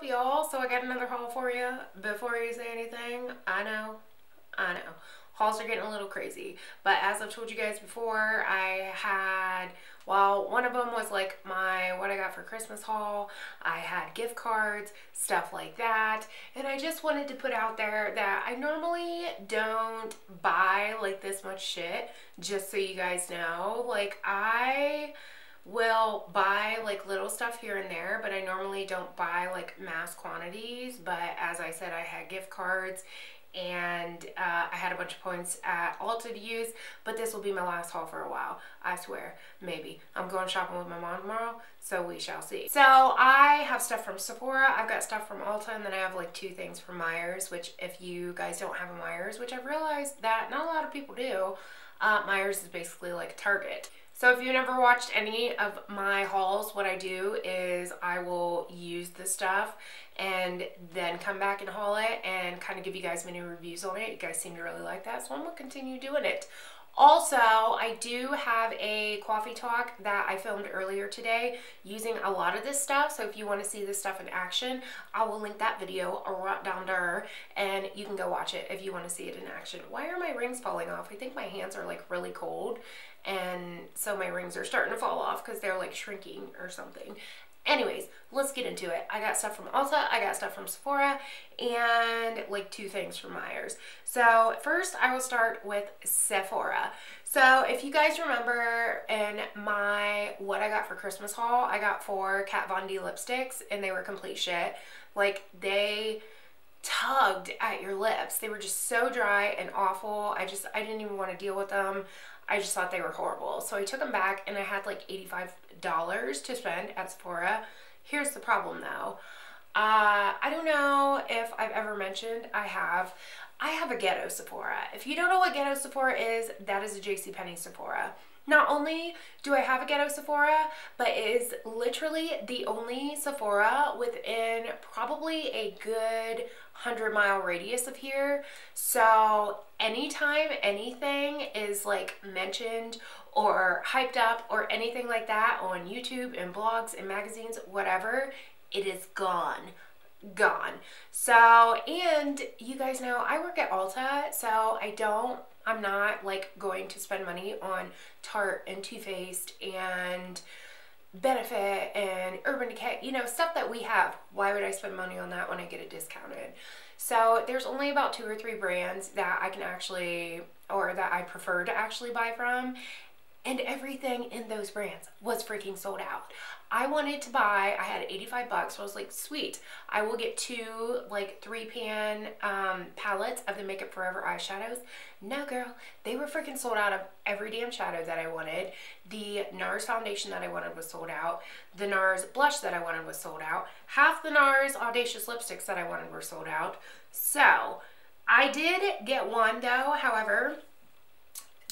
y'all? So I got another haul for you. Before you say anything, I know. Hauls are getting a little crazy. But as I've told you guys before, I had, well, one of them was like my what I got for Christmas haul. I had gift cards, stuff like that. And I just wanted to put out there that I normally don't buy like this much shit, just so you guys know. Like, I will buy like little stuff here and there, but I normally don't buy like mass quantities. But as I said, I had gift cards and I had a bunch of points at Ulta to use, but this will be my last haul for a while. I swear, maybe. I'm going shopping with my mom tomorrow, so we shall see. So I have stuff from Sephora, I've got stuff from Ulta, and then I have like 2 things from Meijers, which if you guys don't have a Meijers, which I've realized that not a lot of people do, Meijers is basically like Target. So if you've never watched any of my hauls, what I do is I will use the stuff and then come back and haul it and kind of give you guys mini reviews on it. You guys seem to really like that, so I'm gonna continue doing it. Also, I do have a coffee talk that I filmed earlier today using a lot of this stuff. So if you want to see this stuff in action, I will link that video right down there and you can go watch it if you want to see it in action. Why are my rings falling off? I think my hands are like really cold, and so my rings are starting to fall off because they're like shrinking or something. Anyways, let's get into it. I got stuff from Ulta, I got stuff from Sephora, and like 2 things from Meijer's. So first I will start with Sephora. So if you guys remember in my what I got for Christmas haul, I got 4 Kat Von D lipsticks and they were complete shit. Like, they tugged at your lips. They were just so dry and awful. I didn't even want to deal with them. I just thought they were horrible. So I took them back and I had like $85 to spend at Sephora. Here's the problem though. I don't know if I've ever mentioned, I have a ghetto Sephora. If you don't know what ghetto Sephora is, that is a JCPenney Sephora. Not only do I have a ghetto Sephora, but it is literally the only Sephora within probably a good 100-mile radius of here. So anytime anything is like mentioned or hyped up or anything like that on YouTube and blogs and magazines, whatever, it is gone. So, and you guys know I work at Ulta, so I'm not like going to spend money on Tarte and Too Faced and Benefit and Urban Decay, you know, stuff that we have. Why would I spend money on that when I get it discounted? So there's only about 2 or 3 brands that I can actually, or that I prefer to actually buy from, and everything in those brands was freaking sold out. I wanted to buy, I had $85, so I was like, sweet, I will get 2 like 3-pan palettes of the Makeup Forever eyeshadows. No girl, they were freaking sold out of every damn shadow that I wanted. The NARS foundation that I wanted was sold out. The NARS blush that I wanted was sold out. Half the NARS Audacious lipsticks that I wanted were sold out. So I did get one though, however,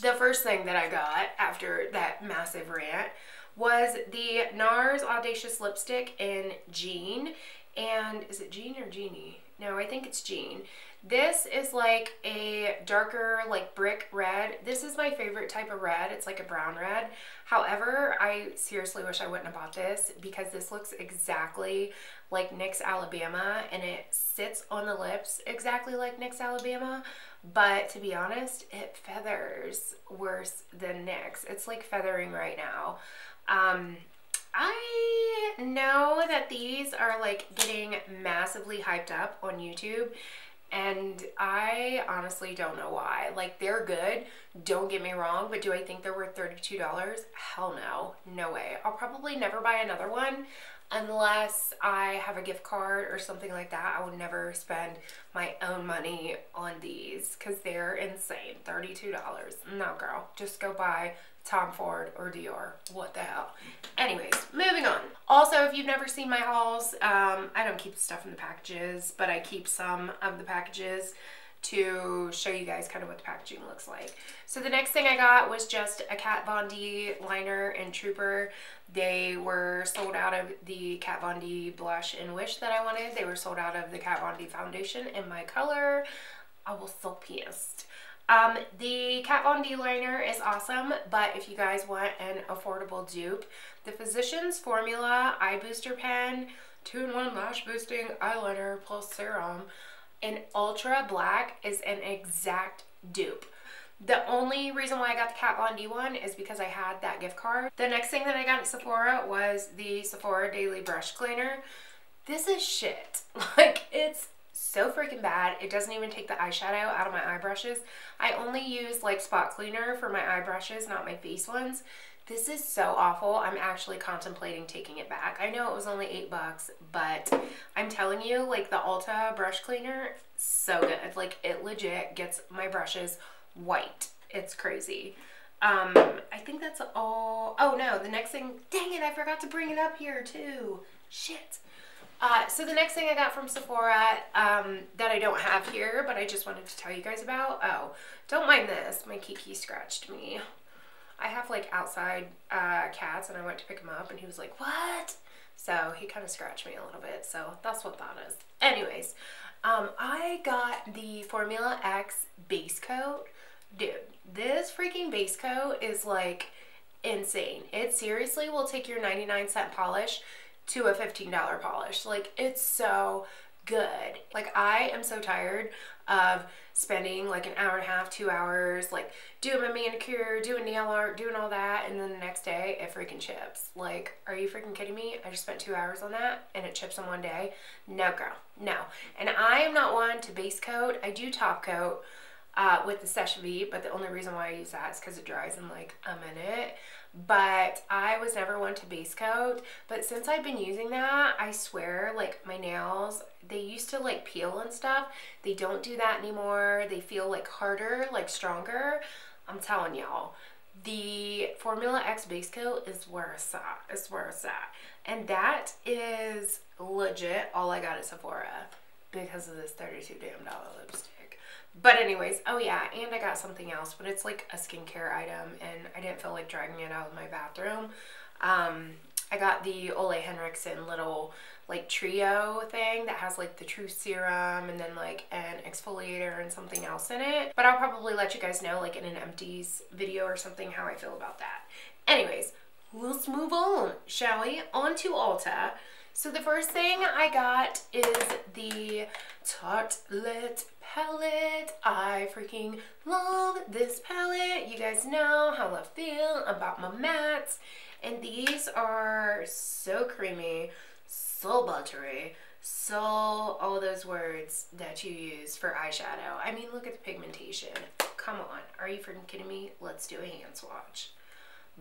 the first thing that I got after that massive rant was the NARS Audacious lipstick in Jean. And is it Jean or Genie? No, I think it's Jean. This is like a darker like brick red. This is my favorite type of red. It's like a brown red. However, I seriously wish I wouldn't have bought this because this looks exactly like NYX Alabama and it sits on the lips exactly like NYX Alabama. But to be honest, it feathers worse than NYX. It's like feathering right now. I know that these are like getting massively hyped up on YouTube, and I honestly don't know why. Like, they're good, don't get me wrong, but do I think they're worth $32? Hell no, no way. I'll probably never buy another one unless I have a gift card or something like that. I would never spend my own money on these because they're insane. $32. No girl, just go buy Tom Ford or Dior. What the hell? Anyways, moving on. Also, if you've never seen my hauls, I don't keep stuff in the packages, but I keep some of the packages to show you guys kind of what the packaging looks like. So the next thing I got was just a Kat Von D liner and Trooper. They were sold out of the Kat Von D blush and wish that I wanted. They were sold out of the Kat Von D foundation in my color. I was so pissed. The Kat Von D liner is awesome, but if you guys want an affordable dupe, the Physicians Formula Eye Booster Pen 2-in-1 lash boosting eyeliner plus serum in ultra black is an exact dupe. The only reason why I got the Kat Von D one is because I had that gift card. The next thing that I got at Sephora was the Sephora Daily Brush Cleaner. This is shit. Like, it's so freaking bad. It doesn't even take the eyeshadow out of my eye brushes. I only use like spot cleaner for my eye brushes, not my face ones. This is so awful. I'm actually contemplating taking it back. I know it was only $8, but I'm telling you, like, the Ulta brush cleaner, so good. Like, it legit gets my brushes white. It's crazy. I think that's all. Oh no, the next thing, dang it, I forgot to bring it up here too. Shit. So the next thing I got from Sephora that I don't have here, but I just wanted to tell you guys about. Oh, don't mind this. My Kiki scratched me. I have like outside cats, and I went to pick him up and he was like, what? So he kind of scratched me a little bit. So that's what that is. Anyways, I got the Formula X base coat. Dude, this freaking base coat is like insane. It seriously will take your 99-cent polish to a $15 polish. Like, it's so good. Like, I am so tired of spending like an hour and a half, 2 hours, like doing my manicure, doing nail art, doing all that, and then the next day it freaking chips. Like, are you freaking kidding me? I just spent 2 hours on that and it chips in one day. No, girl, no. And I am not one to base coat. I do top coat with the Session V, but the only reason why I use that is because it dries in like a minute. But I was never one to base coat. But since I've been using that, I swear, like, my nails, they used to like peel and stuff. They don't do that anymore. They feel like harder, like stronger. I'm telling y'all, the Formula X base coat is where it's at. It's where it's at. And that is legit all I got at Sephora because of this $32 damn lipstick. But anyways, oh yeah, and I got something else, but it's like a skincare item, and I didn't feel like dragging it out of my bathroom. I got the Ole Henriksen little like trio thing that has like the Truth Serum and then like an exfoliator and something else in it. But I'll probably let you guys know like in an empties video or something how I feel about that. Anyways, let's move on, shall we? On to Ulta. So the first thing I got is the Tartelette palette. I freaking love this palette. You guys know how I feel about my mattes. And these are so creamy, so buttery, so all those words that you use for eyeshadow. I mean, look at the pigmentation. Come on. Are you freaking kidding me? Let's do a hand swatch.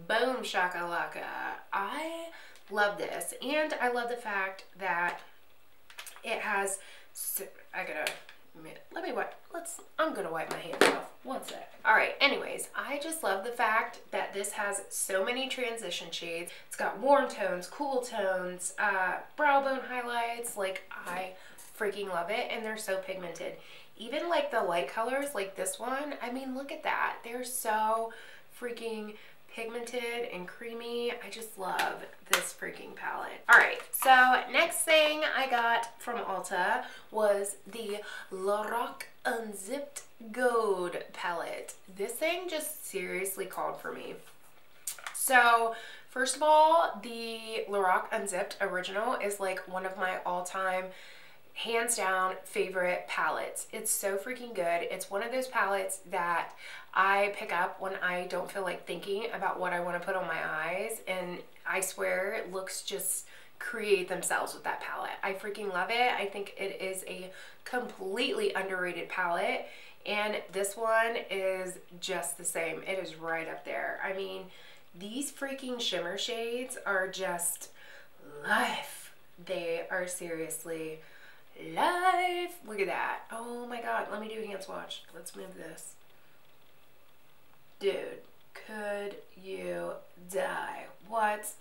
Boom shakalaka. I love this, and I love the fact that it has, I gotta, let me wipe, I'm gonna wipe my hands off, one sec. Alright, anyways, I just love the fact that this has so many transition shades. It's got warm tones, cool tones, brow bone highlights. Like, I freaking love it, and they're so pigmented. Even like the light colors, like this one, I mean, look at that. They're so freaking pigmented and creamy. I just love this freaking palette. Alright, so next thing I got from Ulta was the Lorac Unzipped Gold palette. This thing just seriously called for me. So first of all, the Lorac Unzipped Original is like one of my all-time hands down favorite palettes. It's so freaking good. It's one of those palettes that I pick up when I don't feel like thinking about what I want to put on my eyes, and I swear looks just create themselves with that palette. I freaking love it. I think it is a completely underrated palette, and this one is just the same. It is right up there. I mean, these freaking shimmer shades are just life. They are seriously life. Look at that. Oh my god. Let me do a hand swatch. Let's move this. Dude, could you die? What?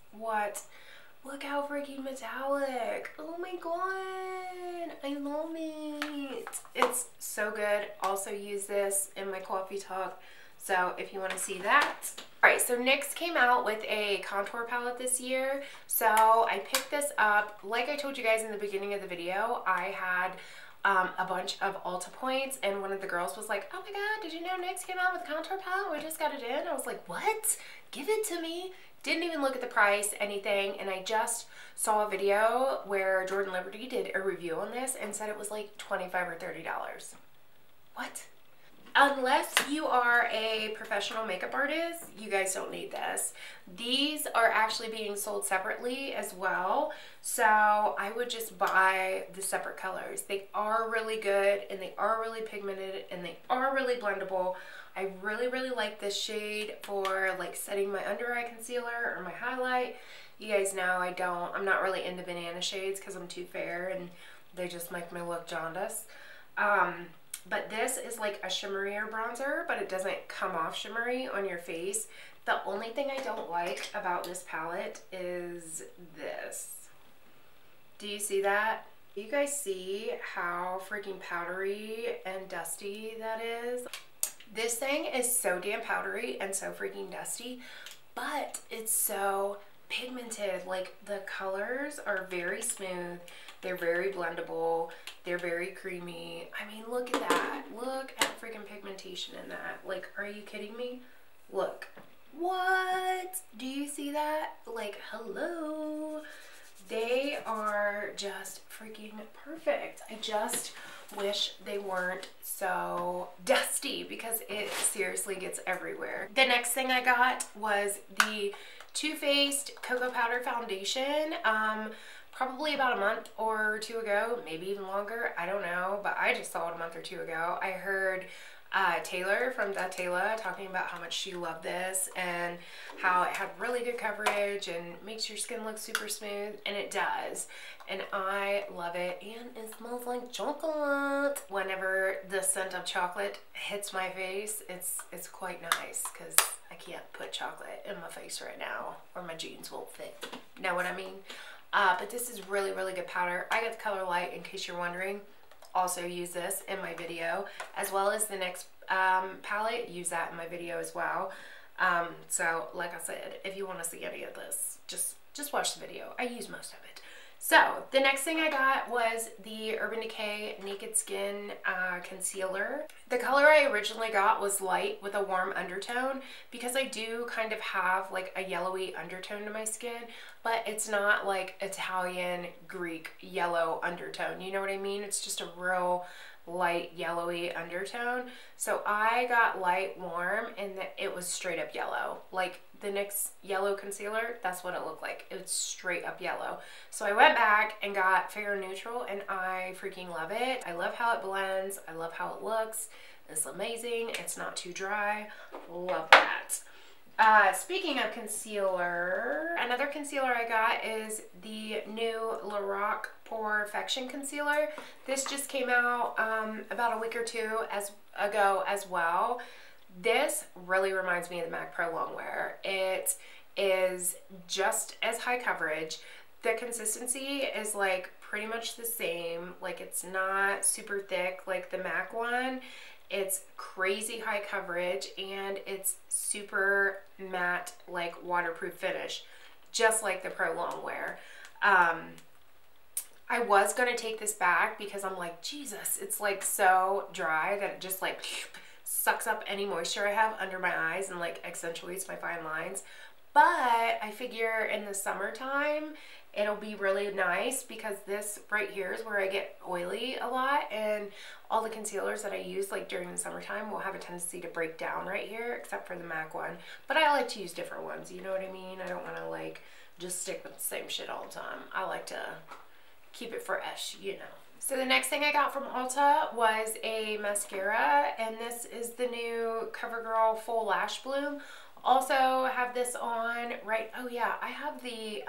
Look how freaking metallic. Oh my god. I love it. It's so good. Also use this in my coffee talk. So if you want to see that. Alright, so NYX came out with a contour palette this year. So I picked this up. Like I told you guys in the beginning of the video, I had a bunch of Ulta points, and one of the girls was like, oh my god, did you know NYX came out with a contour palette? We just got it in. I was like, what? Give it to me. Didn't even look at the price, anything, and I just saw a video where Jordan Liberty did a review on this and said it was like $25 or $30. What? Unless you are a professional makeup artist, you guys don't need this. These are actually being sold separately as well, so I would just buy the separate colors. They are really good, and they are really pigmented, and they are really blendable. I really, really like this shade for like setting my under eye concealer or my highlight. You guys know I'm not really into banana shades because I'm too fair and they just make me look jaundice. But this is like a shimmerier bronzer, but it doesn't come off shimmery on your face. The only thing I don't like about this palette is this. Do you see that? You guys see how freaking powdery and dusty that is? This thing is so damn powdery and so freaking dusty, but it's so pigmented. Like, the colors are very smooth. They're very blendable. They're very creamy. I mean, look at that. Look at freaking pigmentation in that. Like, are you kidding me? Look. What? Do you see that? Like, hello. They are just freaking perfect. I just wish they weren't so dusty because it seriously gets everywhere. The next thing I got was the Too Faced Cocoa Powder Foundation. Probably about a month or two ago, maybe even longer, I don't know, but I just saw it a month or two ago. I heard Taylor from Da Taylor talking about how much she loved this and how it had really good coverage and makes your skin look super smooth, and it does. And I love it, and it smells like chocolate. Whenever the scent of chocolate hits my face, it's quite nice because I can't put chocolate in my face right now or my jeans won't fit. Know what I mean? But this is really, really good powder. I got the color light in case you're wondering. Also use this in my video, as well as the next palette. Use that in my video as well. So like I said, if you want to see any of this, just watch the video. I use most of it. So the next thing I got was the Urban Decay Naked Skin Concealer. The color I originally got was light with a warm undertone because I do kind of have like a yellowy undertone to my skin, but it's not like Italian, Greek yellow undertone. You know what I mean? It's just a real light yellowy undertone. So I got light warm and it was straight up yellow. Like the NYX yellow concealer, that's what it looked like. It was straight up yellow. So I went back and got Fair Neutral, and I freaking love it. I love how it blends. I love how it looks. It's amazing. It's not too dry. Love that. Speaking of concealer, another concealer I got is the new Lorac Perfection Concealer. This just came out about a week or two ago as well. This really reminds me of the MAC Pro Longwear. It is just as high coverage. The consistency is like pretty much the same. Like, it's not super thick like the MAC one. It's crazy high coverage and it's super matte, like waterproof finish, just like the Pro Longwear. I was gonna take this back because I'm like, Jesus, it's like so dry that it just like sucks up any moisture I have under my eyes and like accentuates my fine lines. But I figure in the summertime it'll be really nice because this right here is where I get oily a lot, and all the concealers that I use like during the summertime will have a tendency to break down right here, except for the MAC one. But I like to use different ones, you know what I mean? I don't want to like just stick with the same shit all the time. I like to keep it fresh, you know. So the next thing I got from Ulta was a mascara, and this is the new CoverGirl Full Lash Bloom. Also have this on right, oh yeah, I have the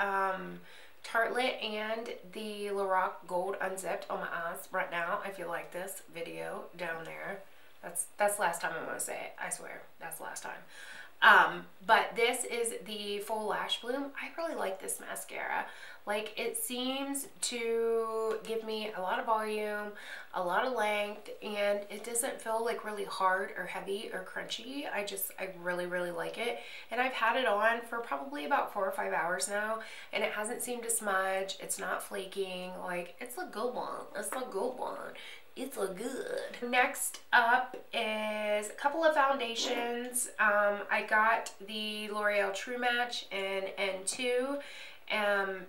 Tartelette and the Lorac Gold Unzipped on my eyes right now. I feel like this video down there. That's last time I'm gonna say it. I swear, that's last time. But this is the Full Lash Bloom. I really like this mascara. Like, it seems to give me a lot of volume, a lot of length, and it doesn't feel like really hard or heavy or crunchy. I really, really like it. And I've had it on for probably about 4 or 5 hours now, and it hasn't seemed to smudge. It's not flaking. Like, it's a good one. It's a good one. It's a good. Next up is a couple of foundations. I got the L'Oreal True Match in N2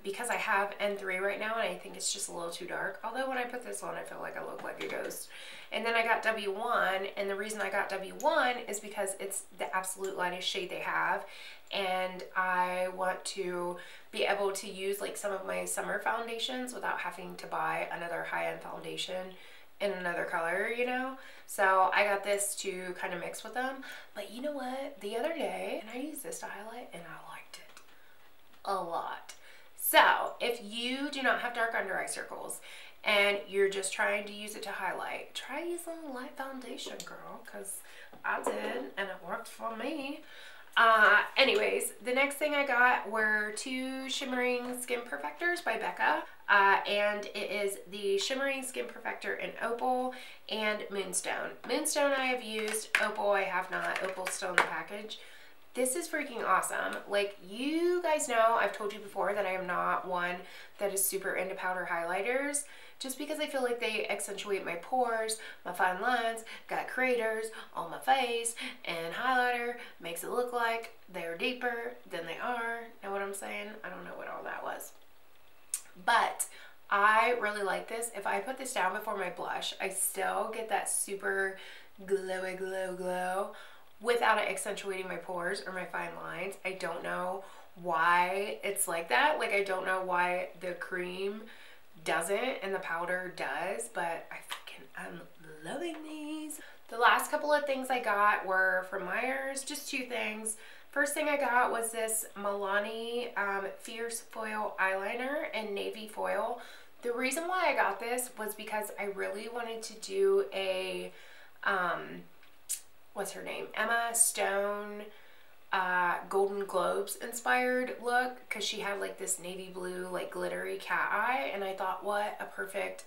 because I have N3 right now and I think it's just a little too dark. Although when I put this on, I feel like I look like a ghost. And then I got W1, and the reason I got W1 is because it's the absolute lightest shade they have, and I want to be able to use like some of my summer foundations without having to buy another high-end foundation in another color, you know? So I got this to kind of mix with them. But you know what? The other day, and I used this to highlight, and I liked it a lot. So if you do not have dark under eye circles and you're just trying to use it to highlight, try using a light foundation, girl, because I did and it worked for me. Anyways, the next thing I got were two Shimmering Skin Perfectors by Becca, and it is the Shimmering Skin Perfector in Opal and Moonstone. Moonstone I have used, Opal I have not. Opal's still in the package. This is freaking awesome. Like, you guys know, I've told you before that I am not one that is super into powder highlighters, just because I feel like they accentuate my pores, my fine lines, got craters on my face, and highlighter makes it look like they're deeper than they are. Know what I'm saying? I don't know what all that was. But I really like this. If I put this down before my blush, I still get that super glowy glow without it accentuating my pores or my fine lines. I don't know why it's like that. Like, I don't know why the cream doesn't and the powder does, but I'm loving these. The last couple of things I got were from Meijer's, just two things. First thing I got was this Milani Fierce Foil Eyeliner in Navy Foil. The reason why I got this was because I really wanted to do a, what's her name? Emma Stone Golden Globes inspired look, because she had like this navy blue like glittery cat eye, and I thought, what a perfect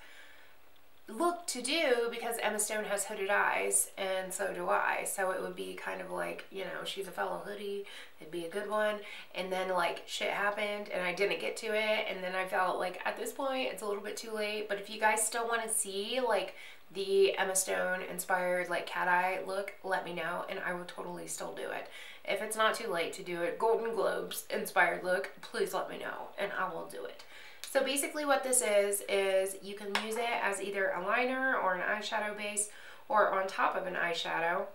look to do, because Emma Stone has hooded eyes and so do I, so it would be kind of like, you know, she's a fellow hoodie, it'd be a good one. And then like shit happened and I didn't get to it, and then I felt like at this point it's a little bit too late. But if you guys still want to see like the Emma Stone inspired like cat eye look, let me know and I would totally still do it. If it's not too late to do it, Golden Globes inspired look, please let me know and I will do it. So basically what this is you can use it as either a liner or an eyeshadow base or on top of an eyeshadow.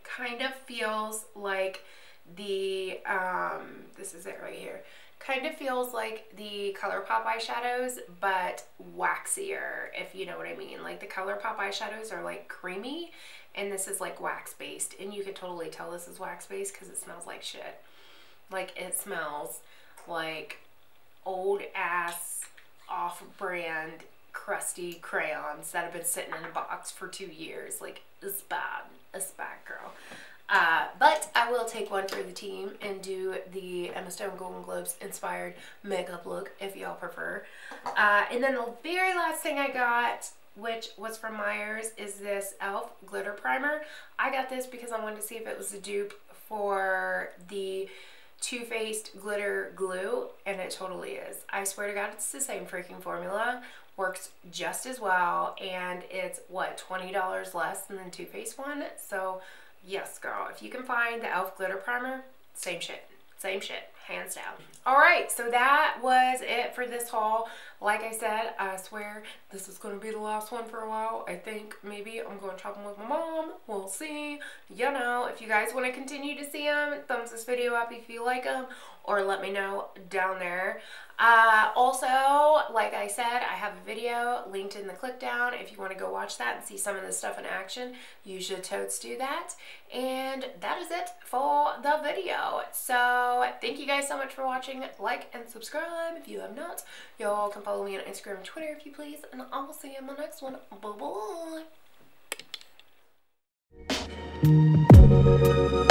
Kind of feels like the, this is it right here. Kind of feels like the ColourPop eyeshadows, but waxier, if you know what I mean. Like the ColourPop eyeshadows are like creamy, and this is like wax based, and you can totally tell this is wax based because it smells like shit. Like it smells like old ass off-brand crusty crayons that have been sitting in a box for 2 years. Like, it's bad. It's bad, girl. But I will take one for the team and do the Emma Stone Golden Globes inspired makeup look if y'all prefer. And then the very last thing I got, which was from Meijer's, is this e.l.f. glitter primer. I got this because I wanted to see if it was a dupe for the Too Faced glitter glue, and it totally is. I swear to God, it's the same freaking formula. Works just as well, and it's what, $20 less than the Too Faced one. So yes, girl, if you can find the e.l.f. glitter primer, same shit, hands down. All right, so that was it for this haul. Like I said, I swear this is going to be the last one for a while. I think maybe I'm going shopping with my mom. We'll see. You know, if you guys want to continue to see them, thumbs this video up if you like them, or let me know down there. Also, like I said, I have a video linked in the click down. If you want to go watch that and see some of this stuff in action, you should totes do that. And that is it for the video. So thank you guys so much for watching. Like and subscribe if you have not. Y'all can follow me on Instagram and Twitter if you please, and I will see you in my next one. Bye bye.